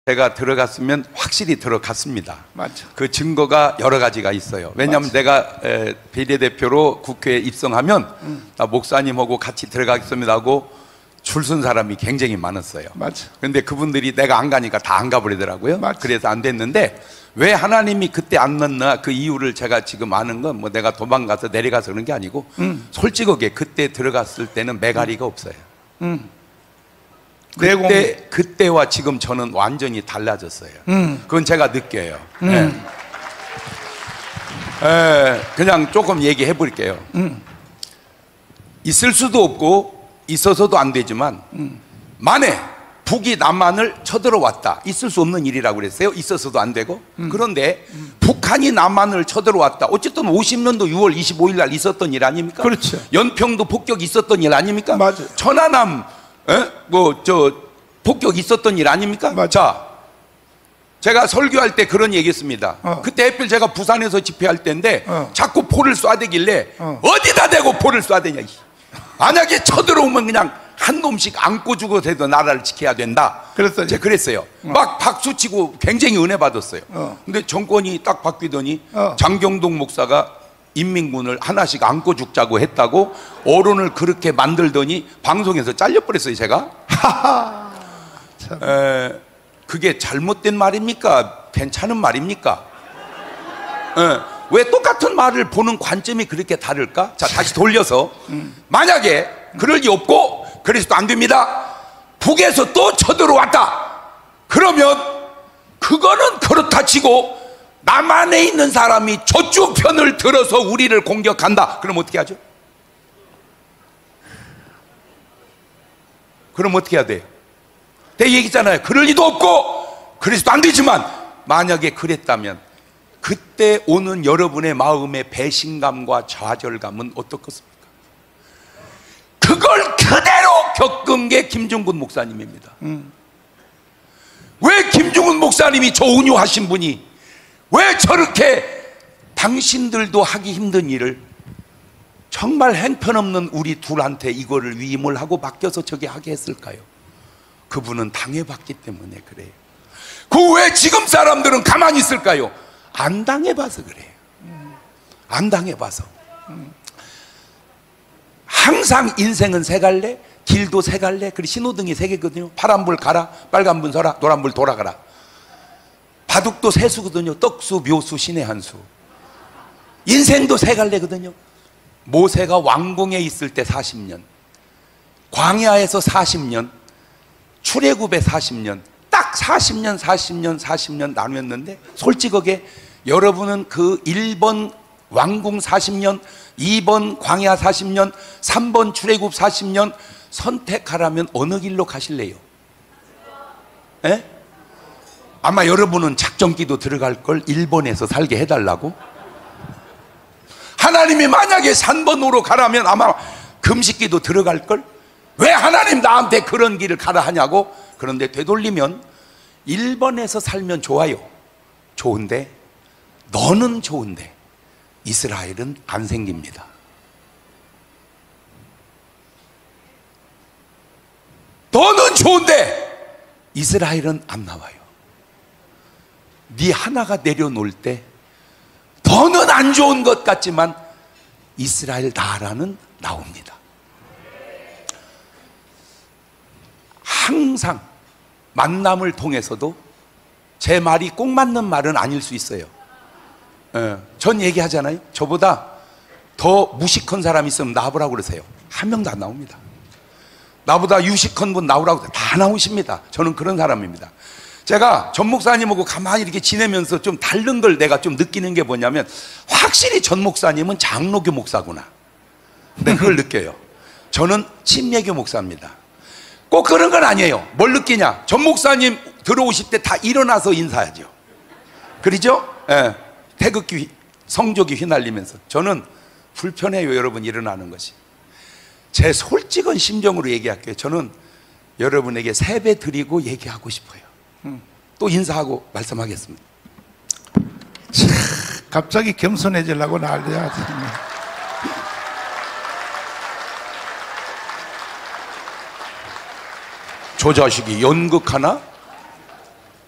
제가 들어갔으면 확실히 들어갔습니다. 맞죠. 그 증거가 여러 가지가 있어요. 왜냐하면 맞죠. 내가 비례대표로 국회에 입성하면 나 목사님하고 같이 들어가겠습니다 하고 줄 쓴 사람이 굉장히 많았어요. 맞죠. 근데 그분들이 내가 안 가니까 다 안 가버리더라고요. 맞죠. 그래서 안 됐는데 왜 하나님이 그때 안 넣나 그 이유를 제가 지금 아는 건 뭐 내가 도망가서 내려가서 그런 게 아니고 솔직하게 그때 들어갔을 때는 매가리가 없어요. 그때와 지금 저는 완전히 달라졌어요. 그건 제가 느껴요. 그냥 조금 얘기해 볼게요. 있을 수도 없고 있어서도 안 되지만 만에 북이 남한을 쳐들어왔다. 있을 수 없는 일이라고 그랬어요. 있어서도 안 되고. 그런데 북한이 남한을 쳐들어왔다. 어쨌든 50년도 6월 25일 날 있었던 일 아닙니까? 그렇죠. 연평도 폭격 있었던 일 아닙니까? 맞아요. 천안함 폭격 있었던 일 아닙니까? 맞아요. 자, 제가 설교할 때 그런 얘기했습니다. 그때 하필 제가 부산에서 집회할 때인데 자꾸 포를 쏴대길래 어디다 대고 포를 쏴대냐. 만약에 쳐들어오면 그냥 한 놈씩 안고 죽어서도 나라를 지켜야 된다. 그랬더니? 제가 그랬어요. 막 박수치고 굉장히 은혜 받았어요. 근데 정권이 딱 바뀌더니 장경동 목사가 인민군을 하나씩 안고 죽자고 했다고 어론을 그렇게 만들더니 방송에서 잘려버렸어요. 제가. 그게 잘못된 말입니까? 괜찮은 말입니까? 왜 똑같은 말을 보는 관점이 그렇게 다를까? 자, 다시 돌려서 만약에 그럴 리 없고 그래서도 안 됩니다. 북에서 또 쳐들어왔다. 그러면 그거는 그렇다 치고 남한에 있는 사람이 저쪽 편을 들어서 우리를 공격한다. 그럼 어떻게 하죠? 그럼 어떻게 해야 돼요? 내 얘기잖아요. 그럴 리도 없고 그래서도 안 되지만 만약에 그랬다면 그때 오는 여러분의 마음의 배신감과 좌절감은 어떻겠습니까? 그걸 그대로 겪은 게 김종근 목사님입니다. 왜 김종근 목사님이 저 온유하신 분이 왜 저렇게 당신들도 하기 힘든 일을 정말 행편없는 우리 둘한테 이거를 위임을 하고 맡겨서 저게 하게 했을까요? 그분은 당해봤기 때문에 그래요. 그 왜 지금 사람들은 가만히 있을까요? 안 당해봐서 그래요. 안 당해봐서. 항상 인생은 세 갈래, 길도 세 갈래, 그리고 신호등이 세 개거든요. 파란불 가라, 빨간불 서라, 노란불 돌아가라. 바둑도 세 수거든요. 떡수, 묘수, 신의 한 수. 인생도 세 갈래거든요. 모세가 왕궁에 있을 때 40년, 광야에서 40년, 출애굽에 40년, 딱 40년, 40년, 40년 나누었는데 솔직하게 여러분은 그 1번 왕궁 40년, 2번 광야 40년, 3번 출애굽 40년 선택하라면 어느 길로 가실래요? 에? 아마 여러분은 작전기도 들어갈 걸 1번에서 살게 해달라고? 하나님이 만약에 3번으로 가라면 아마 금식기도 들어갈 걸? 왜 하나님 나한테 그런 길을 가라 하냐고? 그런데 되돌리면 1번에서 살면 좋아요. 좋은데 너는 좋은데 이스라엘은 안 생깁니다. 너는 좋은데 이스라엘은 안 나와요. 네 하나가 내려놓을 때 너는 안 좋은 것 같지만 이스라엘 나라는 나옵니다. 항상 만남을 통해서도 제 말이 꼭 맞는 말은 아닐 수 있어요. 전 얘기하잖아요. 저보다 더 무식한 사람 있으면 나보라고 그러세요. 한 명도 안 나옵니다. 나보다 유식한 분 나오라고 다 나오십니다. 저는 그런 사람입니다. 제가 전 목사님하고 가만히 이렇게 지내면서 좀 다른 걸 내가 좀 느끼는 게 뭐냐면 확실히 전 목사님은 장로교 목사구나. 근데 그걸 느껴요. 저는 침례교 목사입니다. 꼭 그런 건 아니에요. 뭘 느끼냐? 전 목사님 들어오실 때 다 일어나서 인사하죠. 그러죠? 예. 태극기, 성조기 휘날리면서. 저는 불편해요, 여러분 일어나는 것이. 제 솔직한 심정으로 얘기할게요. 저는 여러분에게 세배 드리고 얘기하고 싶어요. 또 인사하고 말씀하겠습니다. 갑자기 겸손해지려고 난리야. 저 자식이 연극하나?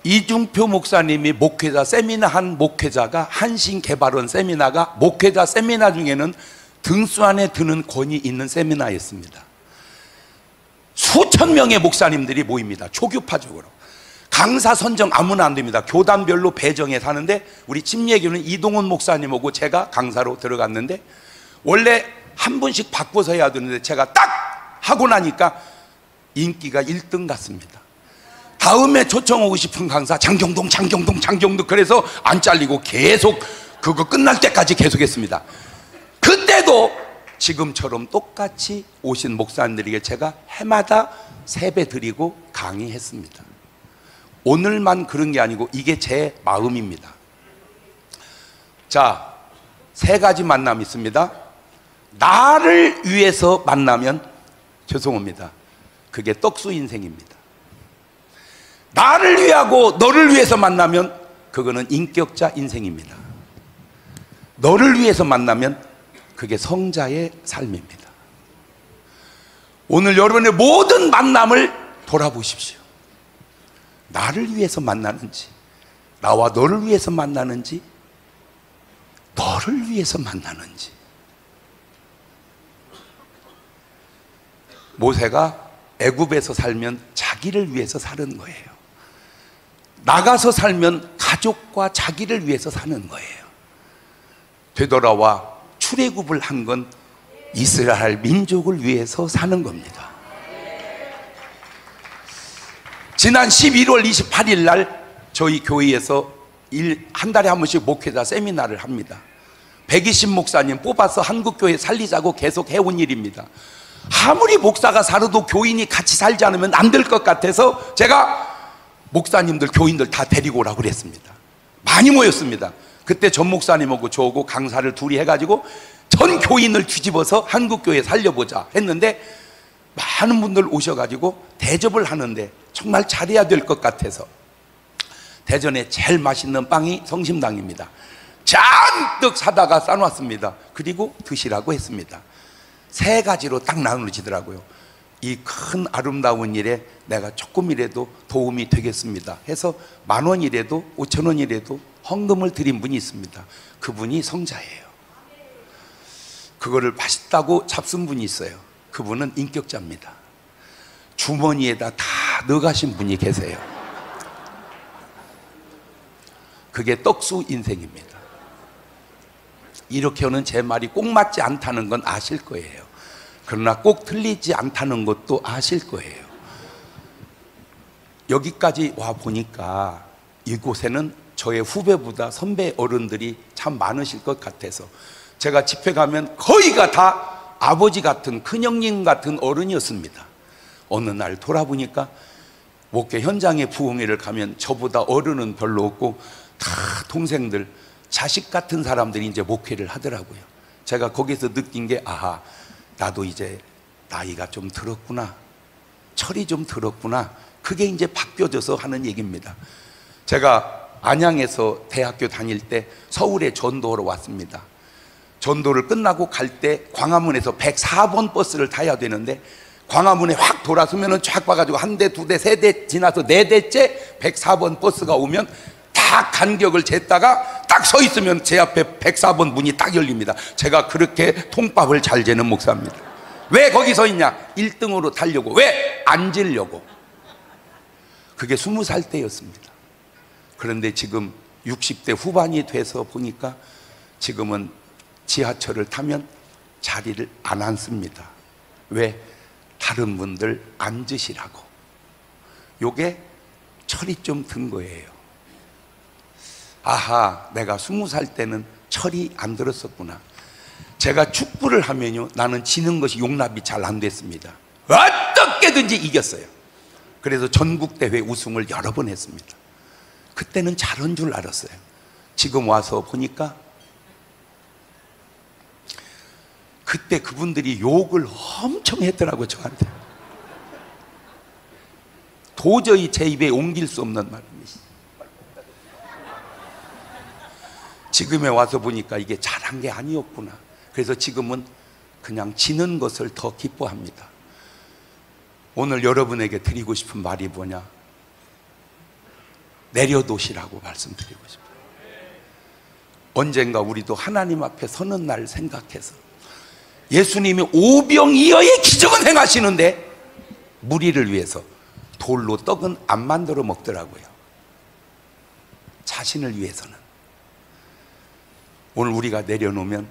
이중표 목사님이 목회자 세미나 한 목회자가 한신개발원 세미나가 목회자 세미나 중에는 등수 안에 드는 권위 있는 세미나였습니다. 수천 명의 목사님들이 모입니다. 초교파적으로. 강사 선정 아무나 안 됩니다. 교단별로 배정해서 하는데 우리 침례교는 이동훈 목사님하고 제가 강사로 들어갔는데 원래 한 분씩 바꿔서 해야 되는데 제가 딱 하고 나니까 인기가 1등 같습니다. 다음에 초청하고 싶은 강사 장경동 그래서 안 잘리고 계속 그거 끝날 때까지 계속했습니다. 그때도 지금처럼 똑같이 오신 목사님들에게 제가 해마다 세배 드리고 강의했습니다. 오늘만 그런 게 아니고 이게 제 마음입니다. 자, 3가지 만남이 있습니다. 나를 위해서 만나면 죄송합니다. 그게 떡수 인생입니다. 나를 위하고 너를 위해서 만나면 그거는 인격자 인생입니다. 너를 위해서 만나면 그게 성자의 삶입니다. 오늘 여러분의 모든 만남을 돌아보십시오. 나를 위해서 만나는지, 나와 너를 위해서 만나는지, 너를 위해서 만나는지. 모세가 애굽에서 살면 자기를 위해서 사는 거예요. 나가서 살면 가족과 자기를 위해서 사는 거예요. 되돌아와 출애굽을 한 건 이스라엘 민족을 위해서 사는 겁니다. 지난 11월 28일 날 저희 교회에서 한 달에 한 번씩 목회자 세미나를 합니다. 120 목사님 뽑아서 한국교회 살리자고 계속 해온 일입니다. 아무리 목사가 살아도 교인이 같이 살지 않으면 안 될 것 같아서 제가 목사님들, 교인들 다 데리고 오라고 그랬습니다. 많이 모였습니다. 그때 전 목사님하고 저하고 강사를 둘이 해가지고 전 교인을 뒤집어서 한국교회 살려보자 했는데 많은 분들 오셔가지고 대접을 하는데 정말 잘해야 될 것 같아서 대전에 제일 맛있는 빵이 성심당입니다. 잔뜩 사다가 싸놨습니다. 그리고 드시라고 했습니다. 3가지로 딱 나누어지더라고요. 이 큰 아름다운 일에 내가 조금이라도 도움이 되겠습니다 해서 10,000원이라도 5,000원이라도 헌금을 드린 분이 있습니다. 그분이 성자예요. 그거를 맛있다고 잡순 분이 있어요. 그분은 인격자입니다. 주머니에다 다 넣어가신 분이 계세요. 그게 떡수 인생입니다. 이렇게 하는 제 말이 꼭 맞지 않다는 건 아실 거예요. 그러나 꼭 틀리지 않다는 것도 아실 거예요. 여기까지 와 보니까 이곳에는 저의 후배보다 선배 어른들이 참 많으실 것 같아서 제가 집회 가면 거의가 다 아버지 같은 큰형님 같은 어른이었습니다. 어느 날 돌아보니까 목회 현장에 부흥회를 가면 저보다 어른은 별로 없고 다 동생들, 자식 같은 사람들이 이제 목회를 하더라고요. 제가 거기서 느낀 게 아하, 나도 이제 나이가 좀 들었구나, 철이 좀 들었구나. 그게 이제 바뀌어져서 하는 얘기입니다. 제가 안양에서 대학교 다닐 때 서울에 전도하러 왔습니다. 전도를 끝나고 갈 때 광화문에서 104번 버스를 타야 되는데 광화문에 확 돌아서면 쫙 봐가지고 한 대, 두 대, 세 대 지나서 4대째 104번 버스가 오면 다 간격을 쟀다가 딱 서 있으면 제 앞에 104번 문이 딱 열립니다. 제가 그렇게 통밥을 잘 재는 목사입니다. 왜 거기 서 있냐? 1등으로 타려고. 왜? 앉으려고. 그게 20살 때였습니다. 그런데 지금 60대 후반이 돼서 보니까 지금은 지하철을 타면 자리를 안 앉습니다. 왜? 다른 분들 앉으시라고. 요게 철이 좀 든 거예요. 아하, 내가 20살 때는 철이 안 들었었구나. 제가 축구를 하면요, 나는 지는 것이 용납이 잘 안 됐습니다. 어떻게든지 이겼어요. 그래서 전국대회 우승을 여러 번 했습니다. 그때는 잘한 줄 알았어요. 지금 와서 보니까 그때 그분들이 욕을 엄청 했더라고요, 저한테. 도저히 제 입에 옮길 수 없는 말입니다. 지금에 와서 보니까 이게 잘한 게 아니었구나. 그래서 지금은 그냥 지는 것을 더 기뻐합니다. 오늘 여러분에게 드리고 싶은 말이 뭐냐? 내려놓으시라고 말씀드리고 싶어요. 언젠가 우리도 하나님 앞에 서는 날 생각해서 예수님이 오병이어의 기적은 행하시는데 무리를 위해서 돌로 떡은 안 만들어 먹더라고요. 자신을 위해서는. 오늘 우리가 내려놓으면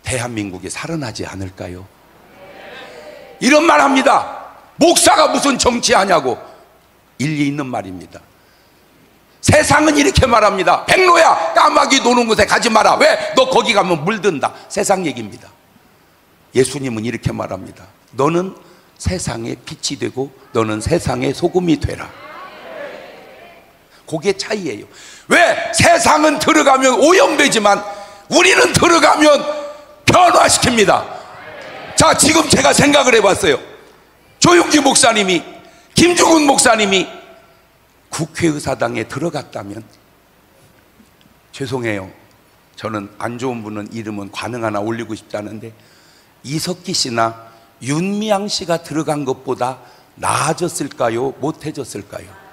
대한민국이 살아나지 않을까요? 이런 말 합니다. 목사가 무슨 정치하냐고. 일리 있는 말입니다. 세상은 이렇게 말합니다. 백로야, 까마귀 노는 곳에 가지 마라. 왜? 너 거기 가면 물든다. 세상 얘기입니다. 예수님은 이렇게 말합니다. 너는 세상의 빛이 되고 너는 세상의 소금이 되라. 그게 차이예요. 왜? 세상은 들어가면 오염되지만 우리는 들어가면 변화시킵니다. 자, 지금 제가 생각을 해봤어요. 조용기 목사님이, 김중훈 목사님이 국회의사당에 들어갔다면, 죄송해요, 저는 안 좋은 분은 이름은 관흥 하나 올리고 싶지 않은데 이석기 씨나 윤미향 씨가 들어간 것보다 나아졌을까요? 못해졌을까요?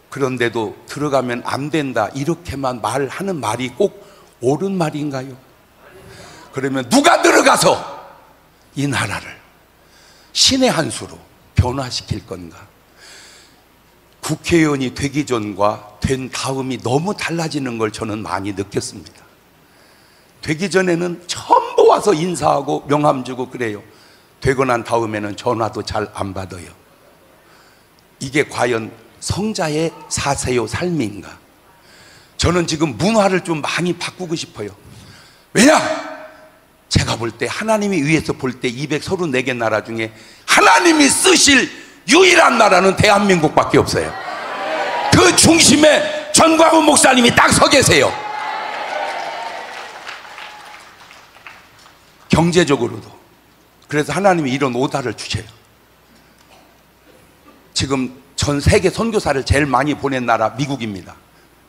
그런데도 들어가면 안 된다 이렇게만 말하는 말이 꼭 옳은 말인가요? 그러면 누가 들어가서 이 나라를 신의 한 수로 변화시킬 건가? 국회의원이 되기 전과 된 다음이 너무 달라지는 걸 저는 많이 느꼈습니다. 되기 전에는 전부 와서 인사하고 명함 주고 그래요. 되고 난 다음에는 전화도 잘 안 받아요. 이게 과연 성자의 사세요 삶인가? 저는 지금 문화를 좀 많이 바꾸고 싶어요. 왜냐? 제가 볼 때, 하나님이 위에서 볼 때 234개 나라 중에 하나님이 쓰실 유일한 나라는 대한민국밖에 없어요. 그 중심에 전광훈 목사님이 딱 서 계세요. 경제적으로도. 그래서 하나님이 이런 오다를 주세요. 지금 전 세계 선교사를 제일 많이 보낸 나라 미국입니다.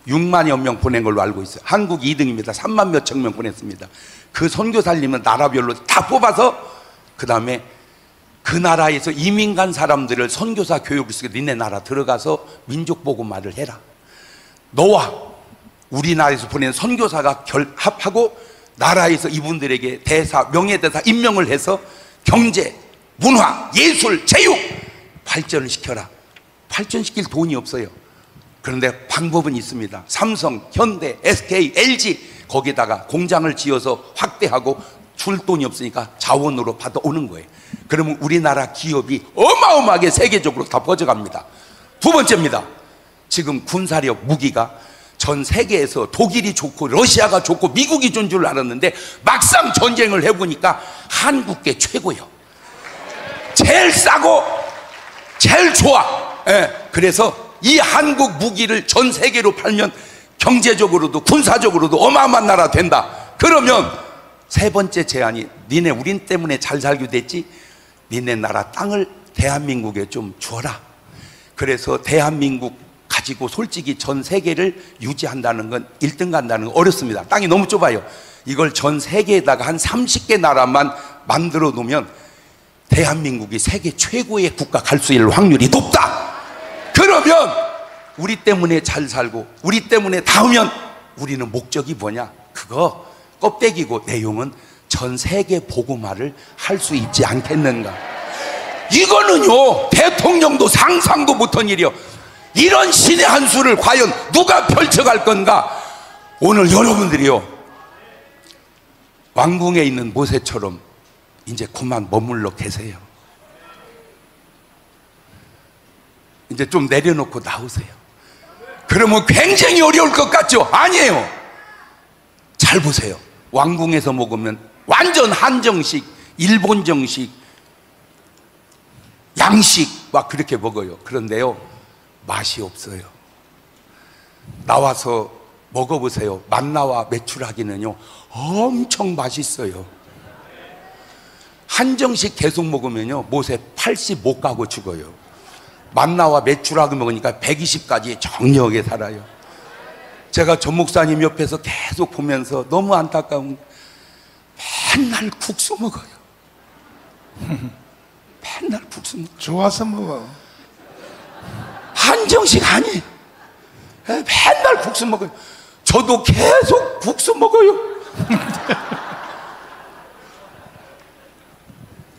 6만여 명 보낸 걸로 알고 있어요. 한국 2등입니다. 3만 몇천 명 보냈습니다. 그 선교사님은 나라별로 다 뽑아서 그 다음에 그 나라에서 이민 간 사람들을 선교사 교육을 시켜 니네 나라 들어가서 민족복음화를 해라. 너와 우리나라에서 보낸 선교사가 결합하고 나라에서 이분들에게 대사, 명예대사 임명을 해서 경제, 문화, 예술, 체육 발전을 시켜라. 발전시킬 돈이 없어요. 그런데 방법은 있습니다. 삼성, 현대, SK, LG 거기다가 공장을 지어서 확대하고 줄 돈이 없으니까 자원으로 받아오는 거예요. 그러면 우리나라 기업이 어마어마하게 세계적으로 다 퍼져갑니다. 두 번째입니다. 지금 군사력, 무기가 전 세계에서 독일이 좋고 러시아가 좋고 미국이 좋은 줄 알았는데 막상 전쟁을 해보니까 한국게 최고요. 제일 싸고 제일 좋아. 그래서 이 한국 무기를 전 세계로 팔면 경제적으로도 군사적으로도 어마어마한 나라 된다. 그러면 세 번째 제안이, 니네 우린 때문에 잘 살게 됐지, 니네 나라 땅을 대한민국에 좀 주어라. 그래서 대한민국 가지고 솔직히 전 세계를 유지한다는 건 1등 간다는 건 어렵습니다. 땅이 너무 좁아요. 이걸 전 세계에다가 한 30개 나라만 만들어 놓으면 대한민국이 세계 최고의 국가 갈 수 있을 확률이 높다. 그러면 우리 때문에 잘 살고 우리 때문에 닿으면 우리는 목적이 뭐냐? 그거 껍데기고 내용은 전 세계 복음화를 할 수 있지 않겠는가? 이거는요, 대통령도 상상도 못한 일이요. 이런 신의 한 수를 과연 누가 펼쳐갈 건가? 오늘 여러분들이요, 왕궁에 있는 모세처럼 이제 그만 머물러 계세요. 이제 좀 내려놓고 나오세요. 그러면 굉장히 어려울 것 같죠? 아니에요. 잘 보세요. 왕궁에서 먹으면 완전 한정식, 일본 정식, 양식 막 그렇게 먹어요. 그런데요, 맛이 없어요. 나와서 먹어보세요. 만나와 메추라기는요 엄청 맛있어요. 한정식 계속 먹으면요 못에 80 못 가고 죽어요. 만나와 메추라기 먹으니까 120까지 정력하게 살아요. 제가 전 목사님 옆에서 계속 보면서 너무 안타까운 게 맨날 국수 먹어요. 맨날 국수 먹어요. 좋아서 먹어. 한정식 아니에요. 맨날 국수 먹어요. 저도 계속 국수 먹어요.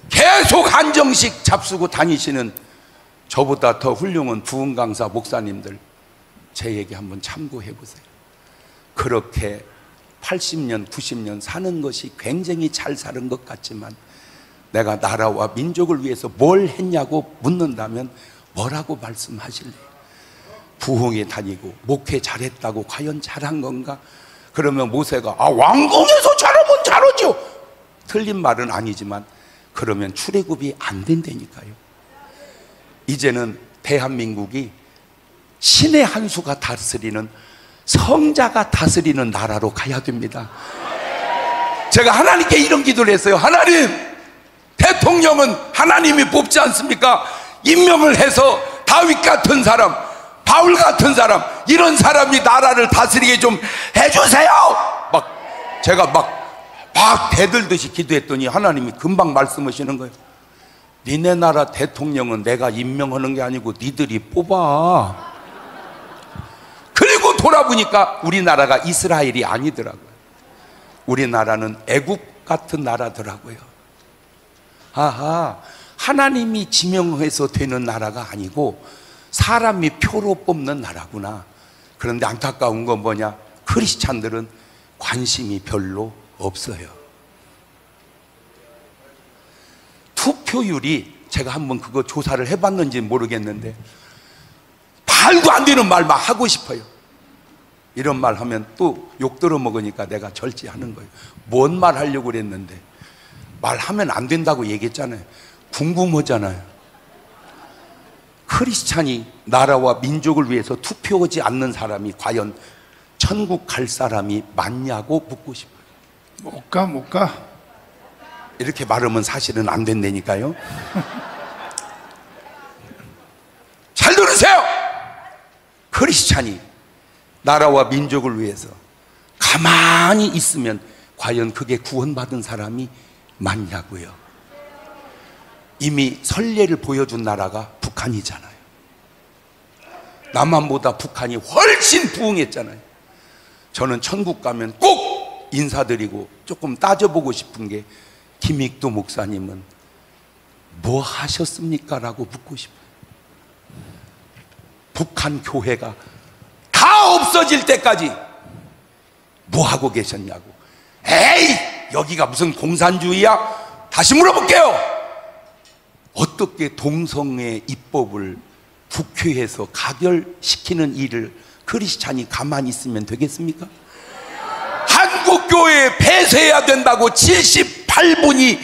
계속 한정식 잡수고 다니시는 저보다 더 훌륭한 부흥 강사 목사님들 제 얘기 한번 참고해 보세요. 그렇게 80년, 90년 사는 것이 굉장히 잘 사는 것 같지만 내가 나라와 민족을 위해서 뭘 했냐고 묻는다면 뭐라고 말씀하실래요? 부흥에 다니고 목회 잘했다고 과연 잘한 건가? 그러면 모세가 왕궁에서 잘하면 잘하죠. 틀린 말은 아니지만 그러면 출애굽이 안 된다니까요. 이제는 대한민국이 신의 한 수가 다스리는 성자가 다스리는 나라로 가야 됩니다. 제가 하나님께 이런 기도를 했어요. 하나님, 대통령은 하나님이 뽑지 않습니까? 임명을 해서 다윗 같은 사람, 바울 같은 사람, 이런 사람이 나라를 다스리게 좀 해주세요. 제가 막 대들듯이 기도했더니 하나님이 금방 말씀하시는 거예요. 니네 나라 대통령은 내가 임명하는 게 아니고 니들이 뽑아. 그리고 돌아보니까 우리나라가 이스라엘이 아니더라고요. 우리나라는 애국 같은 나라더라고요. 아하, 하나님이 지명해서 되는 나라가 아니고 사람이 표로 뽑는 나라구나. 그런데 안타까운 건 뭐냐? 크리스찬들은 관심이 별로 없어요. 투표율이, 제가 한번 그거 조사를 해봤는지 모르겠는데 말도 안 되는 말 막 하고 싶어요. 이런 말 하면 또 욕 들어 먹으니까 내가 절제하는 거예요. 뭔 말 하려고 그랬는데 말하면 안 된다고 얘기했잖아요. 궁금하잖아요. 크리스찬이 나라와 민족을 위해서 투표하지 않는 사람이 과연 천국 갈 사람이 맞냐고 묻고 싶어요. 못 가. 이렇게 말하면 사실은 안 된다니까요. 잘 들으세요. 크리스찬이 나라와 민족을 위해서 가만히 있으면 과연 그게 구원받은 사람이 맞냐고요. 이미 선례를 보여준 나라가 북한이잖아요. 남한보다 북한이 훨씬 부흥했잖아요. 저는 천국 가면 꼭 인사드리고 조금 따져보고 싶은 게 김익도 목사님은 뭐 하셨습니까? 라고 묻고 싶어요. 북한 교회가 다 없어질 때까지 뭐 하고 계셨냐고. 에이, 여기가 무슨 공산주의야? 다시 물어볼게요. 어떻게 동성애 입법을 국회에서 가결시키는 일을 크리스찬이 가만히 있으면 되겠습니까? 한국교회에 폐쇄해야 된다고 78분이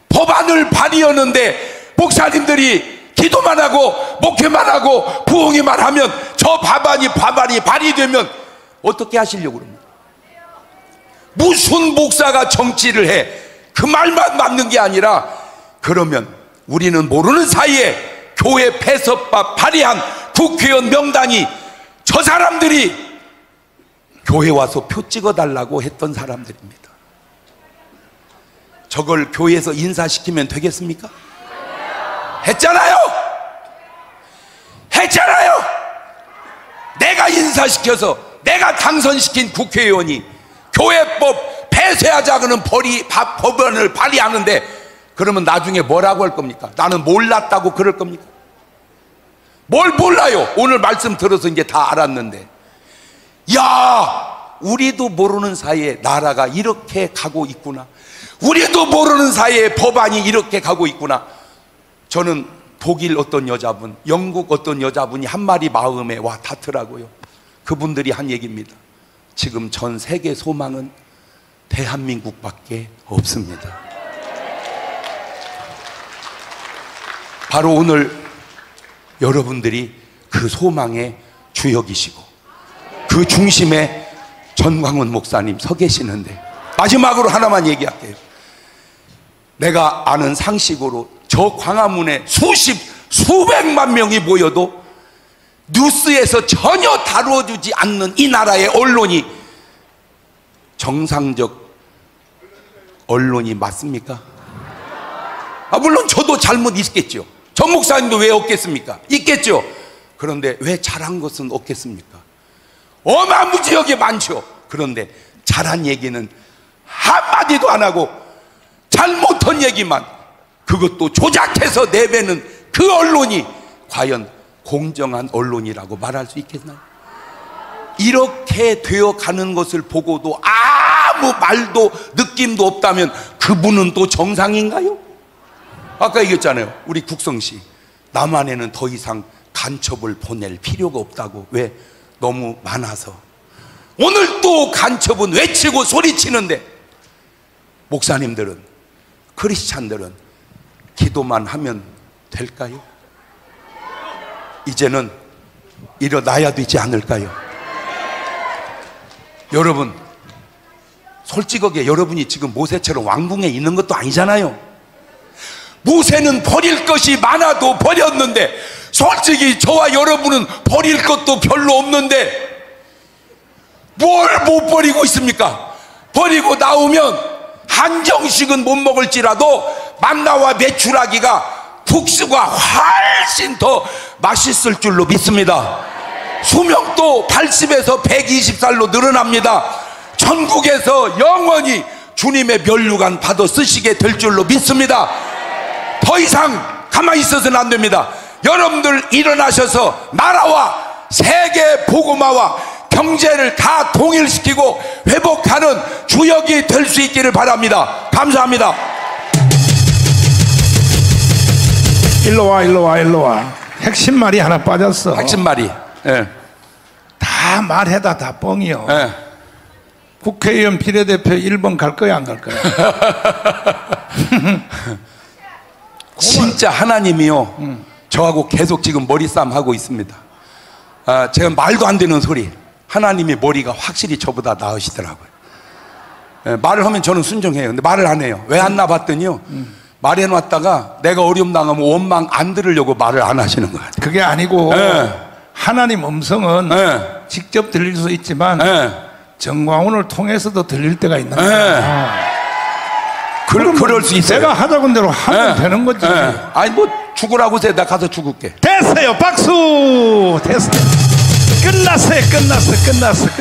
법안을 발의하는데 목사님들이 기도만 하고 목회만 하고 부흥회만 하면 저 법안이 발의되면 어떻게 하시려고 그럽니까? 무슨 목사가 정치를 해? 그 말만 맞는 게 아니라 그러면 우리는 모르는 사이에 교회 폐쇄법 발의한 국회의원 명단이 저 사람들이 교회 와서 표 찍어달라고 했던 사람들입니다. 저걸 교회에서 인사시키면 되겠습니까? 했잖아요. 내가 인사시켜서 내가 당선시킨 국회의원이 교회법 폐쇄하자고는 법안을 발의하는데 그러면 나중에 뭐라고 할 겁니까? 나는 몰랐다고 그럴 겁니까? 뭘 몰라요? 오늘 말씀 들어서 이제 다 알았는데, 야, 우리도 모르는 사이에 나라가 이렇게 가고 있구나. 우리도 모르는 사이에 법안이 이렇게 가고 있구나. 저는 독일 어떤 여자분, 영국 어떤 여자분이 한 마리 마음에 와 닿더라고요. 그분들이 한 얘기입니다. 지금 전 세계 소망은 대한민국밖에 없습니다. 바로 오늘 여러분들이 그 소망의 주역이시고 그 중심에 전광훈 목사님 서 계시는데, 마지막으로 하나만 얘기할게요. 내가 아는 상식으로 저 광화문에 수백만 명이 모여도 뉴스에서 전혀 다뤄주지 않는 이 나라의 언론이 정상적 언론이 맞습니까? 물론 저도 잘못 있겠죠. 전 목사님도 왜 없겠습니까? 있겠죠. 그런데 왜 잘한 것은 없겠습니까? 어마무지하게 많죠. 그런데 잘한 얘기는 한마디도 안 하고 잘못한 얘기만, 그것도 조작해서 내뱉는 그 언론이 과연 공정한 언론이라고 말할 수 있겠나요? 이렇게 되어가는 것을 보고도 아무 말도 느낌도 없다면 그분은 또 정상인가요? 아까 얘기했잖아요. 우리 국성씨, 남한에는 더 이상 간첩을 보낼 필요가 없다고. 왜? 너무 많아서. 오늘 또 간첩은 외치고 소리치는데, 목사님들은, 크리스찬들은 기도만 하면 될까요? 이제는 일어나야 되지 않을까요? 여러분, 솔직하게 여러분이 지금 모세처럼 왕궁에 있는 것도 아니잖아요. 모세는 버릴 것이 많아도 버렸는데, 솔직히 저와 여러분은 버릴 것도 별로 없는데 뭘 못 버리고 있습니까? 버리고 나오면 한정식은 못 먹을지라도 만나와 메추라기가 국수가 훨씬 더 맛있을 줄로 믿습니다. 수명도 80에서 120살로 늘어납니다. 천국에서 영원히 주님의 면류관 받아 쓰시게 될 줄로 믿습니다. 더 이상 가만히 있어서는 안 됩니다. 여러분들 일어나셔서 나라와 세계 복음화와 경제를 다 통일시키고 회복하는 주역이 될 수 있기를 바랍니다. 감사합니다. 일로 와, 일로 와, 일로 와. 핵심 말이 하나 빠졌어. 핵심 말이, 예. 다 말해다 다 뻥이요. 예. 국회의원 비례대표 1번 갈 거야, 안 갈 거야? 진짜 하나님이요, 저하고 계속 지금 머리싸움 하고 있습니다. 제가 말도 안 되는 소리, 하나님이 머리가 확실히 저보다 나으시더라고요. 말을 하면 저는 순종해요. 근데 말을 안 해요. 왜 안 나봤더니요, 말해놨다가 내가 어려움 당하면 원망 안 들으려고 말을 안 하시는 것 같아요. 그게 아니고 하나님 음성은 직접 들릴 수 있지만 정광훈을 통해서도 들릴 때가 있는 거야. 그럴 수 있어요. 내가 하자는 대로 하면 되는 거지. 아니 뭐 죽으라고 해서 내가 가서 죽을게. 됐어요. 박수. 됐어. 끝났어요. 끝났어.